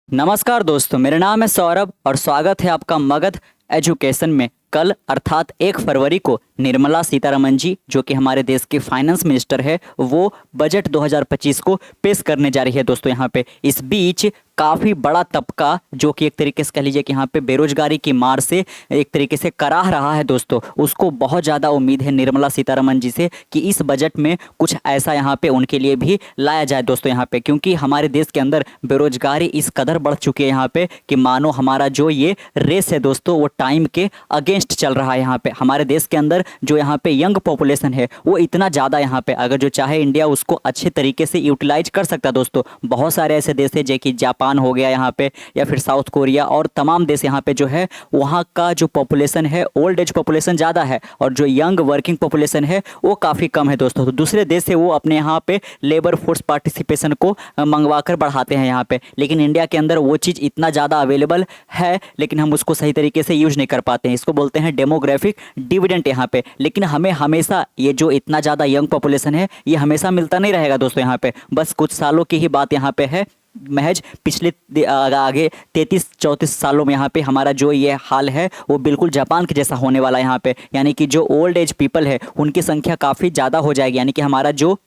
नमस्कार दोस्तों, मेरा नाम है सौरभ और स्वागत है आपका मगध एजुकेशन में। कल अर्थात 1 फरवरी को निर्मला सीतारमण जी, जो कि हमारे देश के फाइनेंस मिनिस्टर है, वो बजट 2025 को पेश करने जा रही है दोस्तों। यहाँ पे इस बीच काफ़ी बड़ा तबका, जो कि एक तरीके से कह लीजिए कि यहाँ पे बेरोजगारी की मार से एक तरीके से कराह रहा है दोस्तों, उसको बहुत ज़्यादा उम्मीद है निर्मला सीतारमण जी से कि इस बजट में कुछ ऐसा यहाँ पे उनके लिए भी लाया जाए दोस्तों। यहाँ पे क्योंकि हमारे देश के अंदर बेरोजगारी इस कदर बढ़ चुकी है यहाँ पे कि मानो हमारा जो ये रेस है दोस्तों, वो टाइम के अगेंस्ट चल रहा है। यहाँ पे हमारे देश के अंदर जो यहाँ पे यंग पॉपुलेशन है वो इतना ज़्यादा यहाँ पे, अगर जो चाहे इंडिया उसको अच्छे तरीके से यूटिलाइज कर सकता है दोस्तों। बहुत सारे ऐसे देश है जैसे कि जापान हो गया यहाँ पे, या फिर साउथ कोरिया और तमाम देश यहाँ पे जो है, वहाँ का जो पॉपुलेशन है, ओल्ड एज पॉपुलेशन ज़्यादा है और जो यंग वर्किंग पॉपुलेशन है वो काफ़ी कम है दोस्तों। तो दूसरे देश से वो अपने यहाँ पे लेबर फोर्स पार्टिसिपेशन को मंगवा कर बढ़ाते हैं यहाँ पे, लेकिन इंडिया के अंदर वो चीज़ इतना ज़्यादा अवेलेबल है लेकिन हम उसको सही तरीके से यूज नहीं कर पाते हैं। इसको बोलते हैं डेमोग्राफिक डिविडेंड यहाँ पे। लेकिन हमें हमेशा ये जो इतना ज़्यादा यंग पॉपुलेशन है ये हमेशा मिलता नहीं रहेगा दोस्तों। यहाँ पे बस कुछ सालों की ही बात यहाँ पे है, महज पिछले आगे 33-34 सालों में यहाँ पे हमारा जो ये हाल है वो बिल्कुल जापान के जैसा होने वाला है यहाँ पे। यानी कि जो ओल्ड एज पीपल है उनकी संख्या काफ़ी ज़्यादा हो जाएगी, यानी कि हमारा जो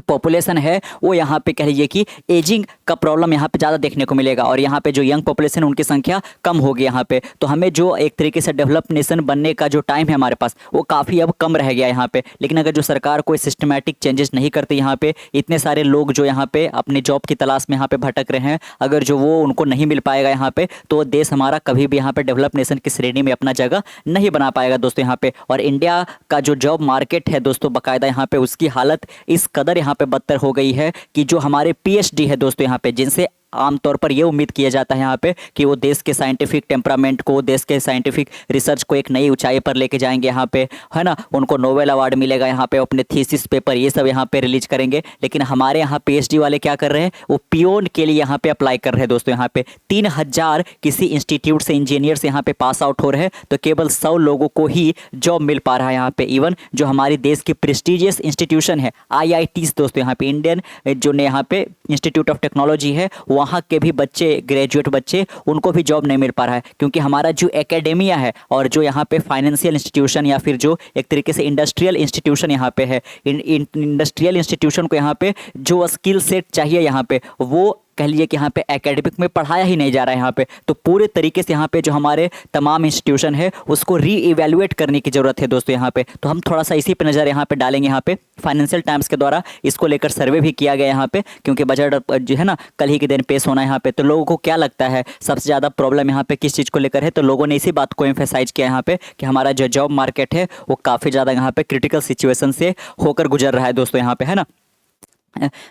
पॉपुलेशन है वो यहाँ पे कह लीजिए कि एजिंग का प्रॉब्लम यहाँ पे ज़्यादा देखने को मिलेगा और यहाँ पे जो यंग पॉपुलेशन उनकी संख्या कम होगी यहाँ पे। तो हमें जो एक तरीके से डेवलप नेशन बनने का जो टाइम है हमारे पास वो काफ़ी अब कम रह गया यहाँ पे। लेकिन अगर जो सरकार कोई सिस्टमैटिक चेंजेस नहीं करती यहाँ पे, इतने सारे लोग जो यहाँ पे अपनी जॉब की तलाश में यहाँ पे भटक रहे हैं, अगर जो वो उनको नहीं मिल पाएगा यहाँ पे, तो देश हमारा कभी भी यहाँ पे डेवलप नेशन की श्रेणी में अपना जगह नहीं बना पाएगा दोस्तों यहाँ पे। और इंडिया का जो जॉब मार्केट है दोस्तों बाकायदा यहाँ पे, उसकी हालत इस कदर यहाँ पे बदतर हो गई है कि जो हमारे पीएचडी है दोस्तों यहाँ पे, जिनसे आमतौर पर ये उम्मीद किया जाता है यहाँ पे कि वो देश के साइंटिफिक टेम्परामेंट को, देश के साइंटिफिक रिसर्च को एक नई ऊंचाई पर लेके जाएंगे यहाँ पे, है ना। उनको नोबेल अवार्ड मिलेगा यहाँ पे, अपने थीसिस पेपर ये सब यहाँ पे रिलीज करेंगे। लेकिन हमारे यहाँ पीएचडी वाले क्या कर रहे हैं, वो पियोन के लिए यहाँ पे अप्लाई कर रहे हैं दोस्तों। यहाँ पे 3000 किसी इंस्टीट्यूट से इंजीनियर्स यहाँ पे पास आउट हो रहे हैं, तो केवल 100 लोगों को ही जॉब मिल पा रहा है यहाँ पे। इवन जो हमारी देश की प्रेस्टिजियस इंस्टीट्यूशन है IITs दोस्तों, यहाँ पे इंडियन जो ने यहाँ पे इंस्टीट्यूट ऑफ टेक्नोलॉजी है, वहाँ के भी बच्चे, ग्रेजुएट बच्चे, उनको भी जॉब नहीं मिल पा रहा है। क्योंकि हमारा जो एकेडेमिया है और जो यहाँ पे फाइनेंशियल इंस्टीट्यूशन या फिर जो एक तरीके से इंडस्ट्रियल इंस्टीट्यूशन यहाँ पे है, इंडस्ट्रियल इंस्टीट्यूशन को यहाँ पे जो स्किल सेट चाहिए यहाँ पे, वो कह लीजिए कि यहाँ पे एकेडमिक में पढ़ाया ही नहीं जा रहा है यहाँ पे। तो पूरे तरीके से यहाँ पे जो हमारे तमाम इंस्टीट्यूशन है उसको रीइवैल्यूएट करने की ज़रूरत है दोस्तों यहाँ पे। तो हम थोड़ा सा इसी पे नज़र यहाँ पे डालेंगे। यहाँ पे फाइनेंशियल टाइम्स के द्वारा इसको लेकर सर्वे भी किया गया यहाँ पे, क्योंकि बजट जो है ना कल ही के दिन पेश होना है यहाँ पे। तो लोगों को क्या लगता है सबसे ज़्यादा प्रॉब्लम यहाँ पे किस चीज़ को लेकर है, तो लोगों ने इसी बात को एम्फेसाइज किया यहाँ पे कि हमारा जो जॉब मार्केट है वो काफ़ी ज़्यादा यहाँ पे क्रिटिकल सिचुएशन से होकर गुजर रहा है दोस्तों यहाँ पे, है ना।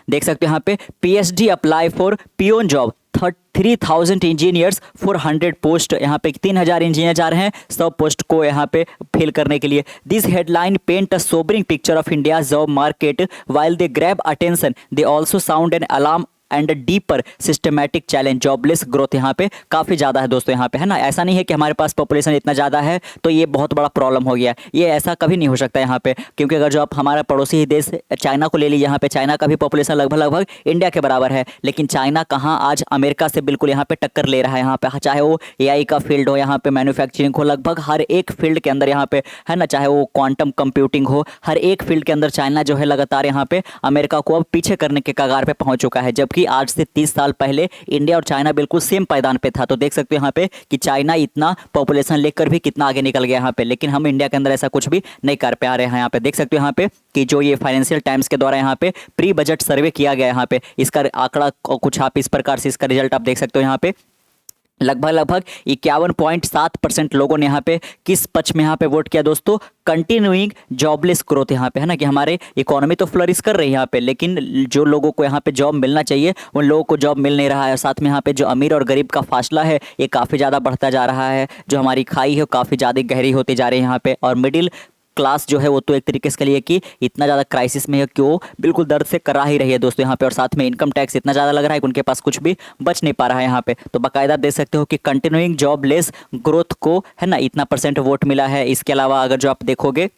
देख सकते हो यहाँ पे PhD apply for peon job 3000 engineers for 100 post. यहाँ पे 3000 इंजीनियर जा रहे हैं 100 पोस्ट को यहाँ पे फिल करने के लिए। This headline paint a sobering picture of India job market while they grab attention they also sound an alarm and deeper systematic challenge. Jobless growth यहाँ पे काफ़ी ज़्यादा है दोस्तों यहाँ पे, है ना। ऐसा नहीं है कि हमारे पास पॉपुलेशन इतना ज़्यादा है तो ये बहुत बड़ा प्रॉब्लम हो गया, ये ऐसा कभी नहीं हो सकता यहाँ पे। क्योंकि अगर जो आप हमारा पड़ोसी ही देश चाइना को ले लीजिए, यहाँ पे चाइना का भी पॉपुलेशन लगभग इंडिया के बराबर है, लेकिन चाइना कहाँ आज अमेरिका से बिल्कुल यहाँ पे टक्कर ले रहा है यहाँ पे। चाहे वो AI का फील्ड हो, यहाँ पे मैन्युफैक्चरिंग हो, लगभग हर एक फील्ड के अंदर यहाँ पे, है ना, चाहे वो क्वांटम कंप्यूटिंग हो, हर एक फील्ड के अंदर चाइना जो है लगातार यहाँ पे अमेरिका को अब पीछे करने के कगार पे पहुंच चुका है। जबकि आज से 30 साल पहले इंडिया और चाइना बिल्कुल सेम पायदान पे था। तो देख सकते हो यहाँ पे कि चाइना इतना पॉपुलेशन लेकर भी कितना आगे निकल गया यहाँ पे, लेकिन हम इंडिया के अंदर ऐसा कुछ भी नहीं कर पा रहे हैं। यहाँ पे देख सकते हो यहाँ पे कि जो ये फाइनेंशियल टाइम्स के द्वारा यहाँ पे प्री बजट सर्वे किया गया यहाँ पे, इसका आंकड़ा कुछ आप इस प्रकार से, इसका रिजल्ट आप देख सकते हो यहाँ पे। लगभग 51.7% लोगों ने यहाँ पे किस पक्ष में यहाँ पे वोट किया दोस्तों, कंटिन्यूइंग जॉबलेस ग्रोथ यहाँ पे, है ना, कि हमारे इकोनॉमी तो फ्लरिश कर रही है यहाँ पे, लेकिन जो लोगों को यहाँ पे जॉब मिलना चाहिए उन लोगों को जॉब मिल नहीं रहा है। और साथ में यहाँ पे जो अमीर और गरीब का फासला है ये काफ़ी ज़्यादा बढ़ता जा रहा है, जो हमारी खाई है वो काफ़ी ज़्यादा गहरी होती जा रही है यहाँ पे। और मिडिल क्लास जो है वो तो एक तरीके से कह लिए कि इतना ज़्यादा क्राइसिस में है कि वो बिल्कुल दर्द से करा ही रही है दोस्तों यहाँ पे। और साथ में इनकम टैक्स इतना ज़्यादा लग रहा है कि उनके पास कुछ भी बच नहीं पा रहा है यहाँ पे। तो बाकायदा देख सकते हो कि कंटिन्यूइंग जॉबलेस ग्रोथ को, है ना, इतना % वोट मिला है। इसके अलावा अगर जो आप देखोगे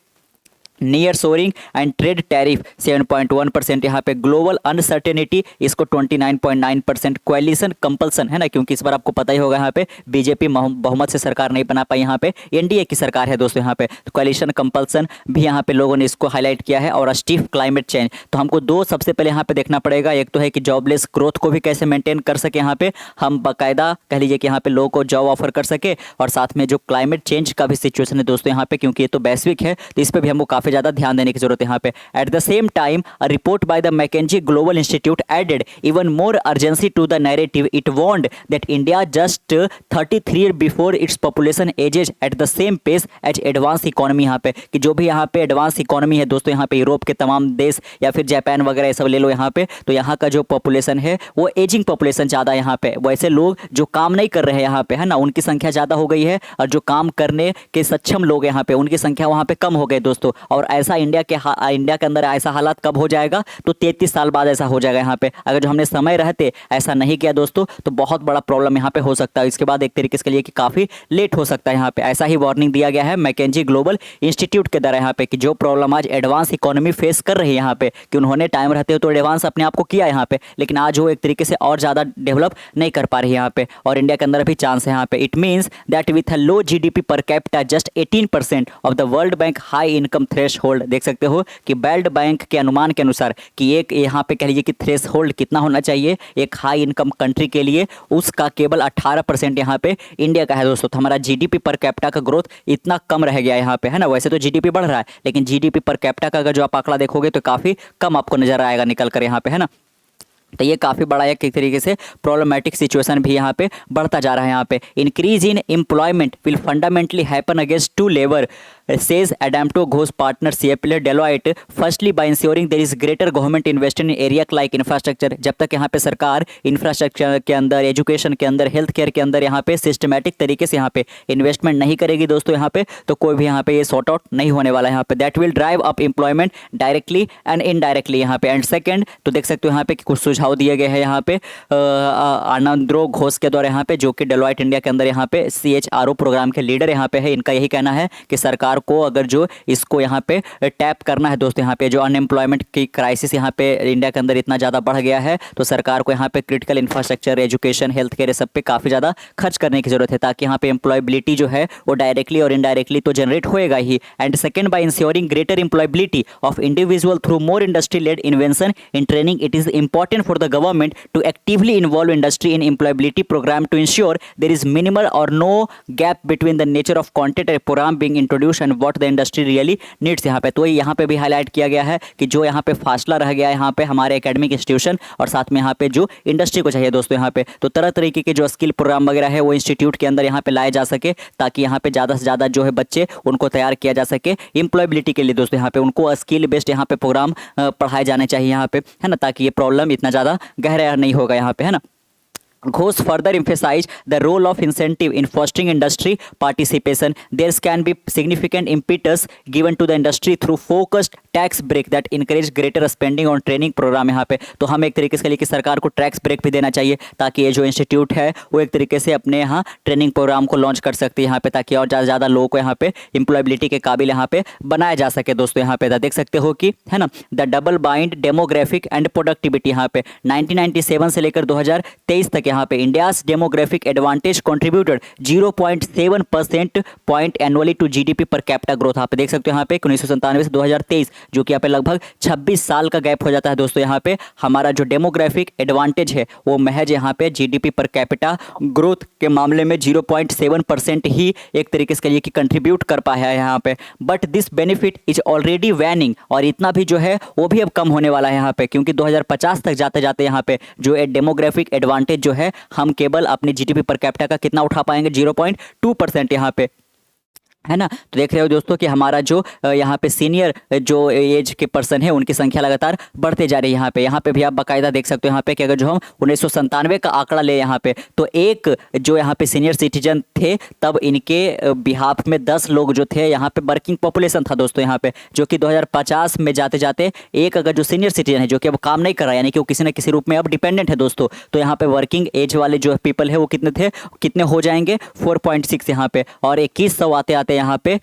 nearshoring and trade tariff 7.1%, यहाँ पे ग्लोबल अनसर्टेनिटी इसको 29.9%, कोएलिशन कंपल्सन है ना, क्योंकि इस बार आपको पता ही होगा यहाँ पे बीजेपी बहुमत से सरकार नहीं बना पाई, यहाँ पे एनडीए की सरकार है दोस्तों यहाँ पे, तो कोएलिशन कंपल्सन भी यहाँ पे लोगों ने इसको हाईलाइट किया है। और स्टीफ क्लाइमेट चेंज, तो हमको दो सबसे पहले यहाँ पे देखना पड़ेगा, एक तो है कि जॉबलेस ग्रोथ को भी कैसे मेंटेन कर सके, यहाँ पे हम बाकायदा कह लीजिए कि यहाँ पे लोगों को जॉब ऑफर कर सके, और साथ में जो क्लाइमेट चेंज का भी सिचुएशन है दोस्तों यहाँ पे, क्योंकि ये तो वैश्विक है, तो इस पर भी हमको काफ़ी ज़्यादा ध्यान देने की जरूरत है यहाँ पे। At the same time a report by the McKinsey global institute added even more urgency to the narrative, it warned that India just 33 year before its population ages at the same pace as advanced economy, यहाँ पे कि जो भी यहाँ पे advance economy है दोस्तों यहाँ पे, यूरोप के तमाम देश या फिर जापान वगैरह ये सब ले लो यहाँ पे, तो यहाँ का जो पॉपुलेशन है वो एजिंग पॉपुलेशन ज़्यादा यहाँ पे, वैसे लोग जो काम नहीं कर रहे हैं यहाँ पे है ना, उनकी संख्या ज़्यादा हो गई है, और जो काम करने के सक्षम लोग यहाँ पे उनकी संख्या वहाँ पे कम हो गई दोस्तों। और ऐसा इंडिया के अंदर ऐसा हालात कब हो जाएगा, तो 33 साल बाद ऐसा हो जाएगा यहाँ पे। अगर जो हमने समय रहते ऐसा नहीं किया दोस्तों, तो बहुत बड़ा प्रॉब्लम यहाँ पे हो सकता है। इसके बाद एक तरीके से लिए कि काफ़ी लेट हो सकता है यहाँ पे, ऐसा ही वार्निंग दिया गया है मैकेंजी ग्लोबल इंस्टीट्यूट के द्वारा यहाँ पे, कि जो प्रॉब्लम आज एडवांस इकोनॉमी फेस कर रही है यहाँ पे, कि उन्होंने टाइम रहते हो तो एडवांस अपने आप को किया यहाँ पे, लेकिन आज वो एक तरीके से और ज़्यादा डेवलप नहीं कर पा रही है यहाँ पे, और इंडिया के अंदर भी चांस है यहाँ पे। It means that with a low GDP per capita just 18% of the world bank high income threshold, देख सकते हो कि वर्ल्ड बैंक के अनुमान के अनुसार कि एक यहाँ पे कह लीजिए कि थ्रेश होल्ड कितना होना चाहिए एक हाई इनकम कंट्री के लिए, उसका केवल 18% यहाँ पे इंडिया का है दोस्तों। तो हमारा जीडीपी पर कैपिटा का ग्रोथ इतना कम रह गया है यहाँ पे है ना, वैसे तो जीडीपी बढ़ रहा है, लेकिन जीडीपी पर कैपिटा का अगर जो आप आंकड़ा देखोगे तो काफ़ी कम आपको नजर आएगा निकल कर यहाँ पे है ना। तो ये काफ़ी बड़ा एक तरीके से प्रॉब्लमेटिक सिचुएशन भी यहाँ पे बढ़ता जा रहा है यहाँ पे। Increase in employment will fundamentally happen against to labour says एडाम्टो Ghosh partner CAPL Deloitte, firstly by ensuring there is greater government investment in area like infrastructure. जब तक यहाँ पे सरकार इंफ्रास्ट्रक्चर के अंदर, एजुकेशन के अंदर, हेल्थ केयर के अंदर यहाँ पे सिस्टमेटिक तरीके से यहाँ पे इन्वेस्टमेंट नहीं करेगी दोस्तों यहाँ पे, तो कोई भी यहाँ पे ये सॉर्ट आउट नहीं होने वाला है यहाँ पे। That will drive up employment directly and indirectly यहाँ पे। एंड सेकेंड तो देख सकते हो यहाँ पे कुछ सुझाव दिए गए हैं यहाँ पे आनंदो घोष के द्वारा यहाँ पे, जो कि डेलोइट इंडिया के अंदर यहाँ पे CHRO प्रोग्राम के लीडर यहाँ पे है। इनका यही कहना है कि सरकार को अगर जो इसको यहाँ पे टैप करना है दोस्तों यहाँ पे, जो अनएम्प्लॉयमेंट की क्राइसिस यहाँ पे इंडिया के अंदर इतना ज़्यादा बढ़ गया है, तो सरकार को यहाँ पे critical infrastructure, education, health care सब पे काफ़ी ज़्यादा खर्च करने की जरूरत है, ताकि यहाँ पे एम्प्लॉयबिलिटी जो है वो डायरेक्टली और इनडायरेक्टली तो जनरेट होएगा ही। And second by ensuring greater employability of individual through more industry led invention in training, it is important for the government to actively involve industry in employability program to ensure there is minimal or no gap between the nature of content and program being introduced and what the industry really needs यहाँ पे। तो यहाँ पे भी highlight किया गया है कि जो यहाँ पे फासला रह गया है यहाँ पे हमारे एकेडमिक इंस्टीट्यूशन और साथ में यहाँ पे जो इंडस्ट्री को चाहिए दोस्तों यहाँ पे, तो तरह तरीके के जो स्किल प्रोग्राम वगैरह है वो इंस्टीट्यूट के अंदर यहाँ पे लाए जा सके, ताकि यहाँ पे ज़्यादा से ज़्यादा जो है बच्चे उनको तैयार किया जा सके एम्प्लॉयबिलिटी के लिए दोस्तों यहाँ पे। उनको स्किल बेस्ड यहाँ पे प्रोग्राम पढ़ाए जाने चाहिए यहाँ पे है ना, ताकि ये प्रॉब्लम इतना ज़्यादा गहरा नहीं होगा यहाँ पे है ना। Ghosh further emphasized the role of incentive in fostering industry participation. There can be significant impetus given to the industry through focused tax break that encourage greater spending on training program यहाँ पे। तो हम एक तरीके से लिए कि सरकार को टैक्स ब्रेक भी देना चाहिए, ताकि ये जो इंस्टीट्यूट है वो एक तरीके से अपने यहाँ ट्रेनिंग प्रोग्राम को लॉन्च कर सकती है यहाँ पे, ताकि और ज़्यादा ज़्यादा लोगों को यहाँ पे एम्प्लॉयबिलिटी के काबिल यहाँ पे बनाया जा सके दोस्तों यहाँ पे। देख सकते हो कि है ना, the double bind demographic and productivity यहाँ पे 1997 से लेकर 2023 तक यहाँ पे India's demographic advantage contributed 0.7% point annually to GDP per capita growth. आप देख सकते हो यहाँ पे 1997 से 2023, जो कि यहाँ पे लगभग 26 साल का गैप हो जाता है दोस्तों यहाँ पे। हमारा जो डेमोग्राफिक एडवांटेज है वो महज यहाँ पे जीडीपी पर कैपिटा ग्रोथ के मामले में 0.7% ही एक तरीके से कहिए कि कंट्रीब्यूट कर पाया है यहाँ पे। But this benefit is already waning, और इतना भी जो है वो भी अब कम होने वाला है यहाँ पे, क्योंकि 2050 तक जाते जाते यहाँ पे जो डेमोग्राफिक एडवांटेज जो है हम केवल अपनी जीडीपी पर कैपिटा का कितना उठा पाएंगे 0.2% यहाँ पे है ना। तो देख रहे हो दोस्तों कि हमारा जो यहाँ पे सीनियर जो एज के पर्सन है उनकी संख्या लगातार बढ़ते जा रही है यहाँ पे भी आप बाकायदा देख सकते हो यहाँ पे कि अगर जो हम 1997 का आंकड़ा ले यहाँ पे, तो एक जो यहाँ पे सीनियर सिटीजन थे तब इनके बिहाफ में 10 लोग जो थे यहाँ पे वर्किंग पॉपुलेशन था दोस्तों यहाँ पे, जो कि 2050 में जाते जाते एक अगर जो सीनियर सिटीजन है जो कि अब काम नहीं कर रहा है, यानी कि वो किसी न किसी रूप में अब डिपेंडेंट है दोस्तों, तो यहाँ पे वर्किंग एज वाले जो पीपल है वो कितने हो जाएंगे 4.6 यहाँ पे, और 2100 आते आते यहाँ पे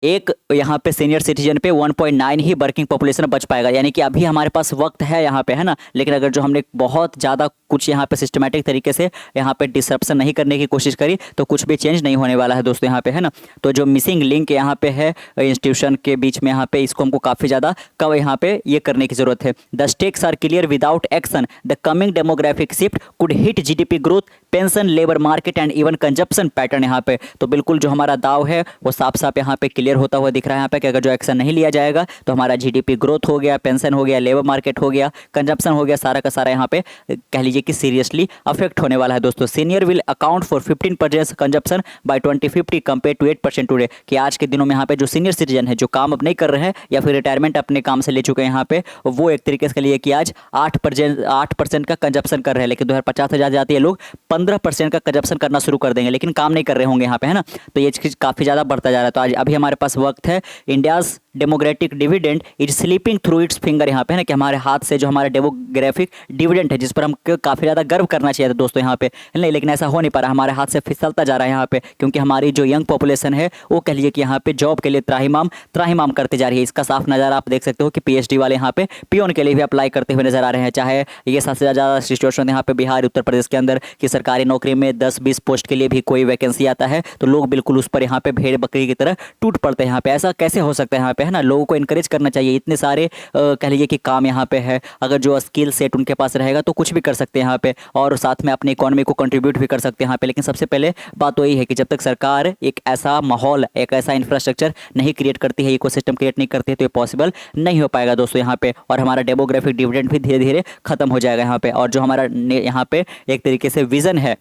एक यहाँ पे सीनियर सिटीजन पे 1.9 ही वर्किंग पॉपुलेशन बच पाएगा, यानी कि अभी हमारे पास वक्त है यहाँ पे, है ना। लेकिन अगर जो हमने बहुत ज़्यादा कुछ यहाँ पे सिस्टमेटिक तरीके से यहाँ पे डिसरप्शन नहीं करने की कोशिश करी तो कुछ भी चेंज नहीं होने वाला है दोस्तों यहाँ पे, है ना। तो जो मिसिंग लिंक यहाँ पे है इंस्टीट्यूशन के बीच में, यहाँ पे इसको हमको काफ़ी ज़्यादा कब यहाँ पे ये करने की जरूरत है। The stakes are clear, without action the coming demographic shift could hit GDP growth, pension, labour market and even consumption pattern यहाँ पे। तो बिल्कुल जो हमारा दाव है वो साफ साफ यहाँ पे क्लियर होता हुआ दिख रहा है यहाँ पे कि अगर जो एक्शन नहीं लिया जाएगा तो हमारा जीडीपी ग्रोथ हो गया, पेंशन हो गया, लेबर मार्केट हो गया, कंजप्शन हो गया, सारा का सारा यहाँ पे कह लीजिए कि सीरियसली अफेक्ट होने वाला है दोस्तों। Senior will account for 15% consumption by 2050 compare to 8% today. कि आज के दिनों में यहाँ पे जो सीनियर सिटीजन है जो काम अब नहीं कर रहे हैं या फिर रिटायरमेंट अपने काम से ले चुके हैं यहाँ पे, वो एक तरीके से लिए कि आज 8% का कंजप्शन कर रहे हैं, लेकिन 2050 से जाते हैं लोग 15% का कंजप्शन करना शुरू कर देंगे, लेकिन काम नहीं कर रहे होंगे यहाँ पे, है ना। तो ये चीज़ काफ़ी ज़्यादा बढ़ता जा रहा है। तो आज अभी हमारे पास वक्त है। India's demographic dividend is sleeping through its finger, यहाँ पे है ना, कि हमारे हाथ से जो हमारा डेमोग्राफिक डिविडेंड है जिस पर हम काफ़ी ज़्यादा गर्व करना चाहिए था दोस्तों यहाँ पे, नहीं, लेकिन ऐसा हो नहीं पा रहा, हमारे हाथ से फिसलता जा रहा है यहाँ पे, क्योंकि हमारी जो यंग पॉपुलेशन है वो कह लीजिए कि यहाँ पे जॉब के लिए त्राहिमाम करते जा रही है। इसका साफ नज़ारा आप देख सकते हो कि पीएचडी वाले यहाँ पे पियोन के लिए भी अप्लाई करते हुए नजर आ रहे हैं। चाहे ये सबसे ज़्यादा सिचुएशन यहाँ पे बिहार, उत्तर प्रदेश के अंदर कि सरकारी नौकरी में 10-20 पोस्ट के लिए भी कोई वैकेंसी आता है तो लोग बिल्कुल उस पर यहाँ पे भेड़ बकरी की तरह टूट पड़ते हैं यहाँ पे। ऐसा कैसे हो सकता है यहाँ पे, है ना। लोगों को इनकरेज करना चाहिए, इतने सारे कह लीजिए कि काम यहाँ पे है, अगर जो स्किल सेट उनके पास रहेगा तो कुछ भी कर सकते हैं यहाँ पे और साथ में अपनी इकोनॉमी को कंट्रीब्यूट भी कर सकते हैं यहाँ पे। लेकिन सबसे पहले बात तो यही है कि जब तक सरकार एक ऐसा माहौल, एक ऐसा इंफ्रास्ट्रक्चर नहीं क्रिएट करती है, इकोसिस्टम क्रिएट नहीं करती है, तो ये पॉसिबल नहीं हो पाएगा दोस्तों यहाँ पे। और हमारा डेमोग्राफिक डिविडेंड भी धीरे धीरे खत्म हो जाएगा यहाँ पे। और जो हमारा यहाँ पे एक तरीके से विजन है,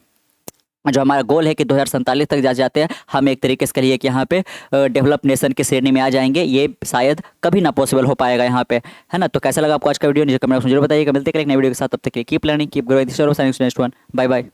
जो हमारा गोल है कि 2047 तक जा जाते हैं हम एक तरीके से कहिए कि यहाँ पे डेवलप नेशन की श्रेणी में आ जाएंगे, ये शायद कभी ना पॉसिबल हो पाएगा यहाँ पे, है ना। तो कैसा लगा आपको आज का वीडियो, नीचे कमेंट में जरूर बताइएगा। मिलते हैं एक नई वीडियो के साथ, तब तक के लिए keep learning, keep growing, next one, bye bye.